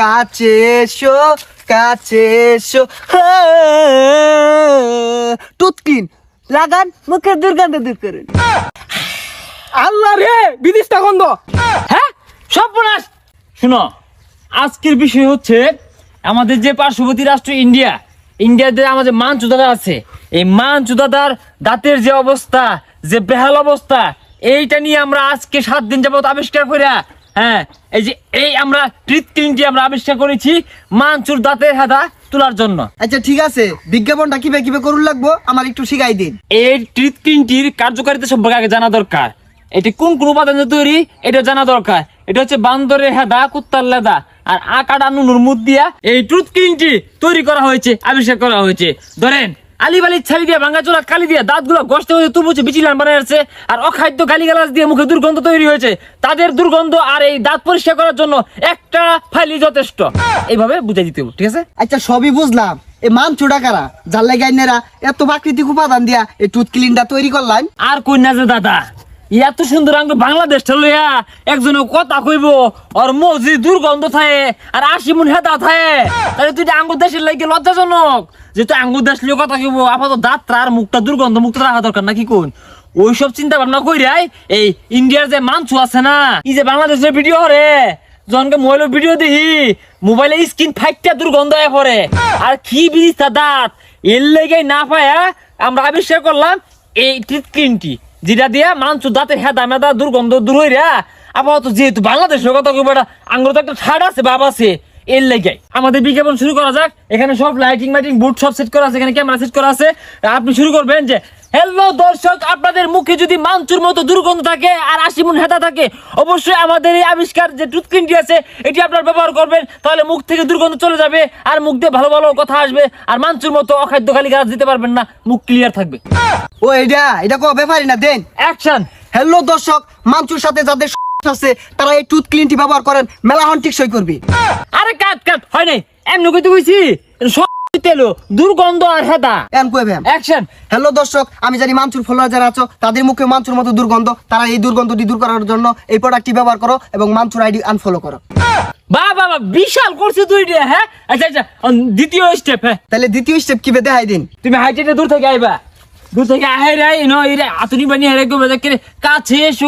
কাছে এসো কাছে এসো টুথকিন লাগান মুখে দুর্গন্ধ দূর করুন। আল্লাহ রে বিদিশটা গন্ধ। হ্যাঁ সর্বনাশ। শুনো, আজকের বিষয় হচ্ছে আমাদের যে পার্শ্ববর্তী রাষ্ট্র ইন্ডিয়াতে আমাদের মানচুদাদা আছে, এই মানচুদাদার দাঁতের যে অবস্থা, যে বেহাল অবস্থা, এইটা নিয়ে আমরা আজকে 7 দিন যাবত আবিষ্কার করিয়া, হ্যাঁ এই আমরা ট্রিথকিনটি আমরা আবিষ্কার করেছি মানচুর দাঁতের হেদা তোলার জন্য। আচ্ছা ঠিক আছে, বিজ্ঞাপনটা কিভাবে করুন লাগবো আমার একটু শিখাই দিন। এই ট্রিথকিনটির কার্যকারিতা সম্পর্কে আগে জানা দরকার। এটি কোন কোন উপাদান তৈরি এটা জানা দরকার। এটা হচ্ছে বান্দরের হেদা, কুত্তার লেদা আর আকাটা নুনুর মুখ দিয়া এই ট্রুথকিনটি তৈরি করা হয়েছে, আবিষ্কার করা হয়েছে। ধরেন আলিবালির ছাড়ি দিয়ে ভাঙাচোরা কালি দিয়ে দাঁতগুলো গসতে হয়েছে, তুবুছে বিচিলান বানাচ্ছে, আর অখাদ্য গালিগালাজ দিয়ে মুখে দুর্গন্ধ তৈরি হয়েছে। তাদের দুর্গন্ধ আর এই দাঁত পরিষ্কার করার জন্য একটা ফাইলই যথেষ্ট। এইভাবে বুঝাই দিতে হবে, ঠিক আছে? আচ্ছা সবই বুঝলাম, এই মানচুটা কারা যার লাগাইনেরা এত প্রাকৃতিক উপাদান দিয়া এই টুথ ক্লিনটা তৈরি করলাম। আর কই না যে দাদা, এত সুন্দর আঙ্গ বাংলাদেশটা লইয়া একজনে কথা কইব আর মজি দুর্গন্ধ থাকে আর 80 মন হেদা থাকে, তাহলে তুই আঙ্গুর দেশের লাগে লজ্জাজনক। যেহেতু আঙ্গুর দেশ লিয়ে কথা কইব, আপাতত দাঁতটা আর মুখটা দুর্গন্ধ মুক্ত রাখা দরকার নাকি কোন? ওইসব চিন্তা ভাবনা কইরাই এই ইন্ডিয়ার যে মানচু আছে না, এই যে বাংলাদেশের ভিডিও হরে জনকে মোবাইলের ভিডিও দেখি, মোবাইলে স্ক্রিন ফাইটটা দুর্গন্ধ হয়ে পড়ে। আর কি বিদিস্তা দাঁত, এর লেগে না পায়া আমরা আবিষ্কার করলাম এই ট্রিথকিনটি, যেটা দিয়া মানচু দাঁতের হেদা মেদা দুর্গন্ধ দূর হইরা। আপাতত যেহেতু বাংলাদেশের কথা কইব, আঙ্গুর তো একটা ছাড় আছে, বাপ আছে, এর লেগে আমাদের বিজ্ঞাপন শুরু করা যাক। এখানে সব লাইটিং মাইটিং বুট সব সেট করা আছে, এখানে ক্যামেরা সেট করা আছে। আপনি শুরু করবেন যে, হ্যালো দর্শক, আপনাদের মুখে যদি মানচুর মতো দুর্গন্ধ থাকে আর 80 মন হেদা থাকে, অবশ্যই আমাদের এই আবিষ্কার যে টুথকিনটি আছে এটি আপনার ব্যবহার করবেন, তাহলে মুখ থেকে দুর্গন্ধ চলে যাবে আর মুখ দিয়ে ভালো ভালো কথা আসবে, আর মানচুর মতো অখাদ্য গালি গালাজ দিতে পারবেন না, মুখ ক্লিয়ার থাকবে। ও এটা কো ব্যাপারই না, দেন অ্যাকশন। হ্যালো দর্শক, মানচুর সাথে যাদের আছে তারা এই টুথ ক্লিনটি ব্যবহার করেন, মেলা হন টিকসই করবি। আরে কাট হয় নাই, এমনি কইতে কইছি তেলো দুর্গন্ধ আর হেদা এম কইবে অ্যাকশন। হ্যালো দর্শক, আমি জানি মানচুর ফলোয়ার যারা আছো তাদের মুখে মানচুর মতো দুর্গন্ধ, তারা এই দুর্গন্ধটি দূর করার জন্য এই প্রোডাক্টটি ব্যবহার করো এবং মানচুর আইডি আনফলো করো। বাবা বিশাল করছে তুই রে। হ্যাঁ আচ্ছা দ্বিতীয় স্টেপ। হ্যাঁ তাহলে দ্বিতীয় স্টেপ কি দেখাই দিন। তুমি হাইটেটে দূর থেকে আইবা, দূর থেকে আহেরা ইনো ইরে আতুনি বানি হেরে গো বাজা করে কাছে এসো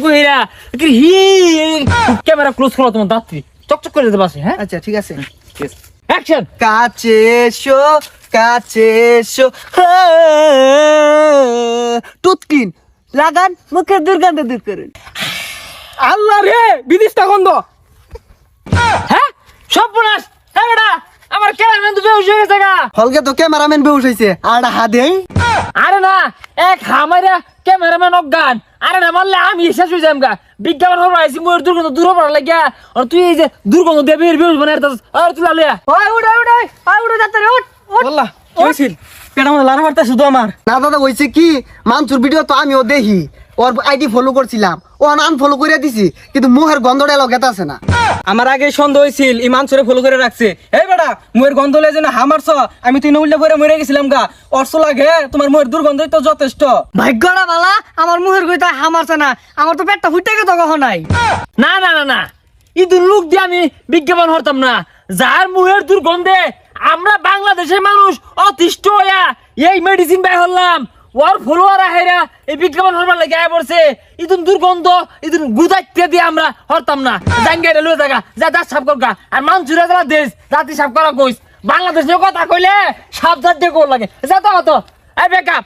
কো হেরা কি হি ক্যামেরা ক্লোজ করো, তোমার দাঁত চকচক করে দিতে পারছে। হ্যাঁ আচ্ছা ঠিক আছে, অ্যাকশন। কাছে এসো টুথ ক্লিন লাগান মুখে দুর্গন্ধ দূর করুন। আল্লাহ রে বিদিশটা গন্ধ। হ্যাঁ সর্বনাশ। হ্যাঁ বেটা, আমার ক্যামেরাম্যান তো বেহুশ হয়ে গেছে গা। হলকে তো ক্যামেরাম্যান বেহুশ হইছে, আর হাদেই আরে না, এক হামাইরা ক্যামেরাম্যান অজ্ঞান। আরে না মারলে আমি শেষ হয়ে যাম গা। বিজ্ঞাপন হবো আইসি মোর দুর্গন্ধ দূর হবার লাগিয়া, আর তুই এই যে দুর্গন্ধ দিয়ে বের বানাই আর তুই লালিয়া ওই উড়ে যাচ্ছে রে, উঠ আল্লাহ কি হইছিল? পেটা মধ্যে লারা মারতা শুধু আমার। না দাদা হইছে কি, মানচুর ভিডিও তো আমিও দেখি, ওর আইডি ফলো করছিলাম, ও আনফলো করে দিছি, কিন্তু মুহের গন্ধটা লগেতে আছে না। আমার আগে সন্দেহ হয়েছিল ইমান চুরে ফলো করে রাখছে। এই বেটা মুয়ের গন্ধ লে যেন হামারছ, আমি তুই উল্লে পরে মরে গেছিলাম গা। অর্থ লাগে তোমার মুয়ের দুর্গন্ধই তো যথেষ্ট। ভাগ্যটা বালা, আমার মুহের গইতা হামারছে না, আমার তো পেটটা ফুটে গেছে কখন নাই। না ইদুর লোক দিয়ে আমি বিজ্ঞাপন হরতাম না। যার মুহের দুর্গন্ধে আমরা বাংলাদেশের মানুষ অতিষ্ঠ হইয়া এই মেডিসিন বাই হলাম, ওর ফলোয়ার আহেরা এই বিজ্ঞাপন হরবার লাগে আয় পড়ছে। ইদুন দুর্গন্ধ ইদুন গুদাইতে দিয়ে আমরা হরতাম না। জাঙ্গাইটা লয়ে থাকা যা দাঁত সাফ করগা, আর মানচুরা যারা দেশ জাতি সাফ করা কইস। বাংলাদেশের কথা কইলে সাবধান দিয়ে লাগে যা তো এই বেকআপ।